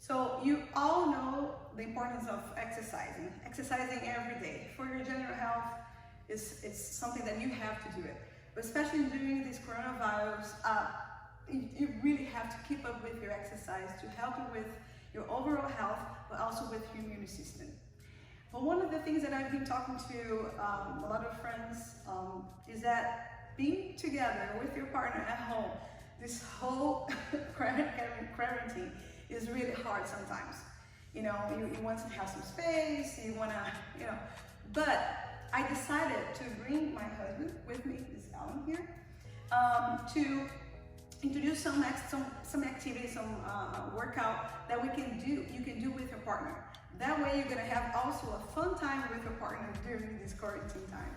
So you all know the importance of exercising. Exercising every day for your general health is something that you have to do it. But especially during this coronavirus, you really have to keep up with your exercise to help you with your overall health, but also with your immune system. But one of the things that I've been talking to a lot of friends is that being together with your partner at home, this whole quarantine is really hard sometimes. You know, you want to have some space, you want to, you know, but I decided to bring my husband with me, this is Alan here, to introduce some activities, some workout that you can do with your partner. That way you're gonna have also a fun time with your partner during this quarantine time.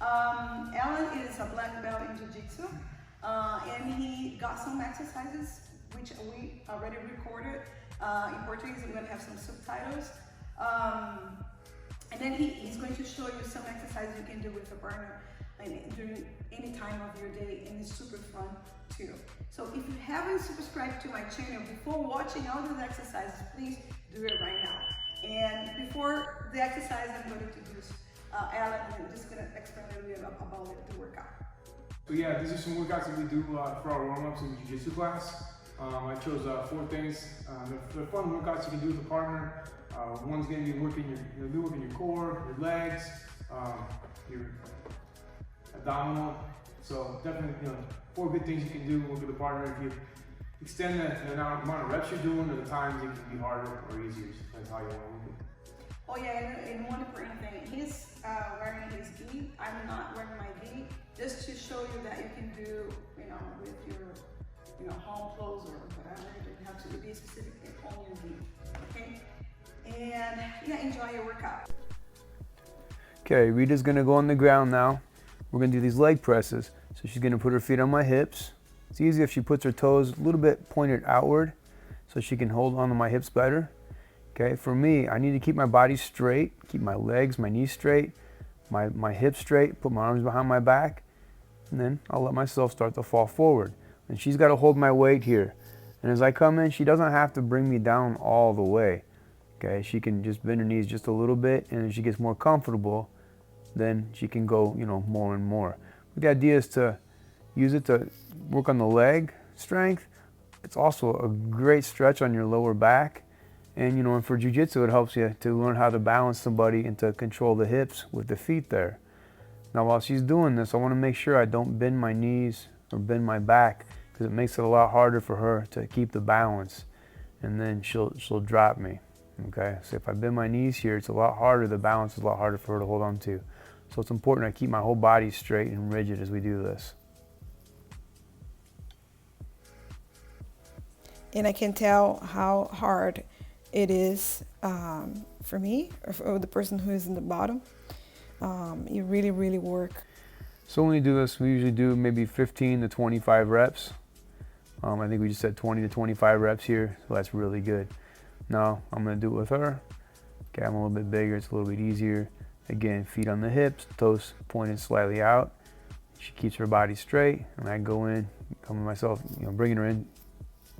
Alan is a black belt in Jiu-Jitsu, and he got some exercises which we already recorded in Portuguese. We're gonna have some subtitles. And then he's going to show you some exercises you can do with your partner during any time of your day, and it's super fun too. So if you haven't subscribed to my channel before watching all these exercises, please do it right now. And before the exercise, I'm going to introduce Alan, and I'm just going to explain a little bit about the workout. So yeah, these are some workouts that we do for our warm-ups in the jiu-jitsu class. I chose 4 things. They're fun workouts you can do with a partner. One's going to be working your core, your legs, your abdominal. So definitely, 4 good things you can do with a partner. If you extend the amount of reps you're doing, or the times, it can be harder or easier. So depends how you want to work it. Oh yeah, and one important thing, he's wearing his gi. I'm not wearing my gi, just to show you that you can do, with your, home clothes or whatever. You don't have to be specific on your gi, okay? And yeah, enjoy your workout. Okay, Rita's gonna go on the ground now. We're gonna do these leg presses. So she's gonna put her feet on my hips. It's easy if she puts her toes a little bit pointed outward so she can hold on to my hips better. Okay, for me, I need to keep my body straight, keep my legs, my knees straight, my hips straight, put my arms behind my back, and then I'll let myself start to fall forward. And she's gotta hold my weight here. And as I come in, she doesn't have to bring me down all the way. Okay, she can just bend her knees just a little bit, and as she gets more comfortable, then she can go, more and more. But the idea is to use it to work on the leg strength. It's also a great stretch on your lower back. And, and for jiu-jitsu, it helps you to learn how to balance somebody and to control the hips with the feet there. Now, while she's doing this, I want to make sure I don't bend my knees or bend my back, because it makes it a lot harder for her to keep the balance. And then she'll drop me. Okay, so if I bend my knees here, it's a lot harder, the balance is a lot harder for her to hold on to. So it's important I keep my whole body straight and rigid as we do this. And I can tell how hard it is for me, or for the person who is in the bottom. You really, really work. So when we do this, we usually do maybe 15 to 25 reps. I think we just said 20 to 25 reps here, so that's really good. Now I'm going to do it with her. Okay, I'm a little bit bigger, it's a little bit easier. Again, feet on the hips, toes pointed slightly out. She keeps her body straight, and I go in, come to myself, bringing her in,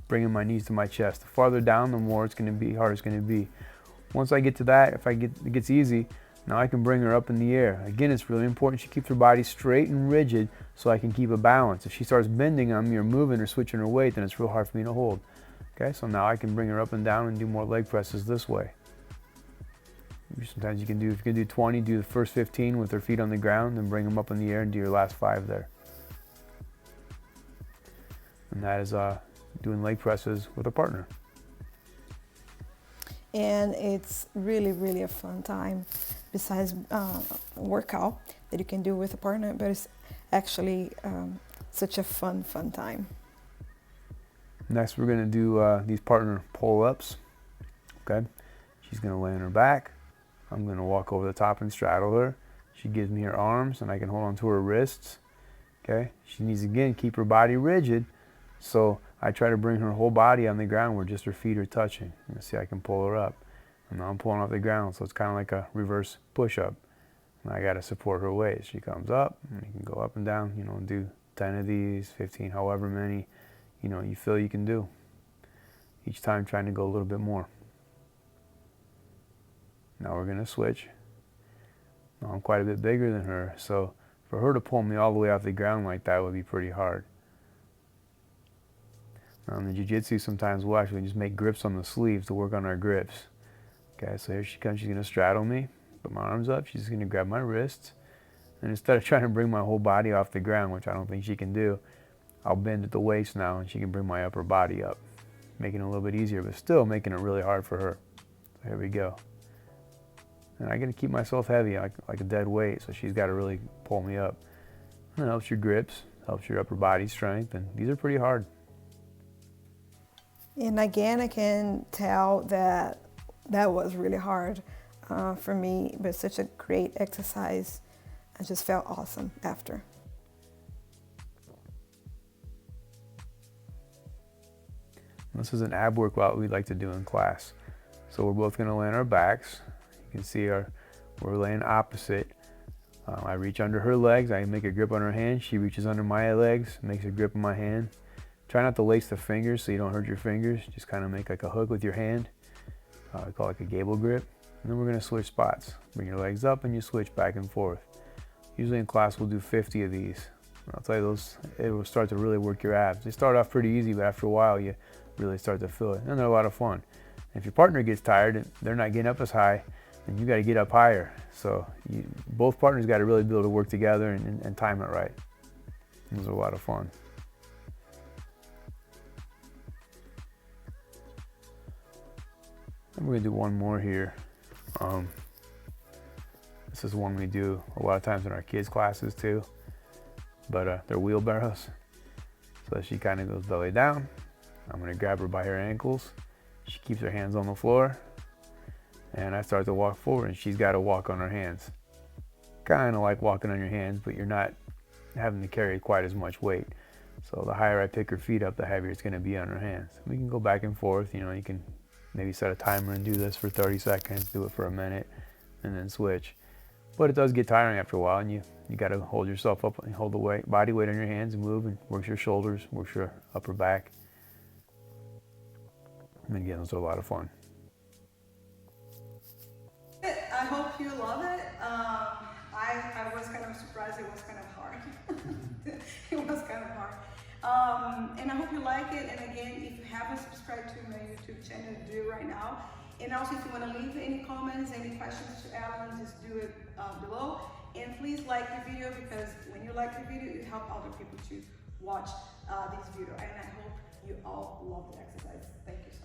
bringing my knees to my chest. The farther down, the more it's going to be, harder it's going to be. Once I get to that, it gets easy, now I can bring her up in the air. Again, it's really important she keeps her body straight and rigid so I can keep a balance. If she starts bending on me or moving or switching her weight, then it's real hard for me to hold. Okay, so now I can bring her up and down and do more leg presses this way. Sometimes if you can do 20, do the first 15 with her feet on the ground, and bring them up in the air and do your last 5 there. And that is doing leg presses with a partner. And it's really, really a fun time, besides a workout that you can do with a partner, but it's actually such a fun time. Next, we're going to do these partner pull-ups. Okay, she's going to lay on her back. I'm going to walk over the top and straddle her. She gives me her arms, and I can hold on to her wrists. Okay, she needs to, again, keep her body rigid. So I try to bring her whole body on the ground where just her feet are touching. You see, I can pull her up. And now I'm pulling off the ground, so it's kind of like a reverse push-up. And I got to support her waist. She comes up, and you can go up and down, and do 10 of these, 15, however many, you feel you can do. each time trying to go a little bit more. Now we're going to switch. Now I'm quite a bit bigger than her, so for her to pull me all the way off the ground like that would be pretty hard. Now in the jiu-jitsu, sometimes we'll actually just make grips on the sleeves to work on our grips. Okay, so here she comes. She's going to straddle me, put my arms up. She's going to grab my wrists. And instead of trying to bring my whole body off the ground, which I don't think she can do, I'll bend at the waist now and she can bring my upper body up, making it a little bit easier, but still making it really hard for her. So here we go. And I got to keep myself heavy, like a dead weight, so she's got to really pull me up. And it helps your grips, helps your upper body strength, and these are pretty hard. And again, I can tell that that was really hard for me, but such a great exercise. I just felt awesome after. This is an ab workout we'd like to do in class. So we're both going to lay on our backs. You can see we're laying opposite. I reach under her legs, I make a grip on her hand. She reaches under my legs, makes a grip on my hand. Try not to lace the fingers so you don't hurt your fingers. Just kind of make like a hook with your hand. I call it like a gable grip. And then we're going to switch spots. Bring your legs up and you switch back and forth. Usually in class we'll do 50 of these. I'll tell you, it will start to really work your abs. They start off pretty easy, but after a while you really start to feel it. And they're a lot of fun. And if your partner gets tired and they're not getting up as high, then you got to get up higher. So both partners got to really be able to work together and time it right. Those are a lot of fun. And we're going to do one more here. This is one we do a lot of times in our kids' classes too. But they're wheelbarrows. So she kind of goes belly down. I'm going to grab her by her ankles. She keeps her hands on the floor. And I start to walk forward and she's got to walk on her hands. Kind of like walking on your hands, but you're not having to carry quite as much weight. So the higher I pick her feet up, the heavier it's going to be on her hands. We can go back and forth. You know, you can maybe set a timer and do this for 30 seconds, do it for a minute, and then switch. But it does get tiring after a while, and you got to hold yourself up and hold the body weight on your hands and move and work your shoulders, work your upper back. And again, those are a lot of fun. I hope you love it. I was kind of surprised. It was kind of hard. It was kind of hard. And I hope you like it. And again, if you haven't subscribed to my YouTube channel, do it right now. And also, if you want to leave any comments, any questions to Alan, just do it below. And please like the video, because when you like the video, you help other people to watch this video. And I hope you all love the exercise. Thank you so much.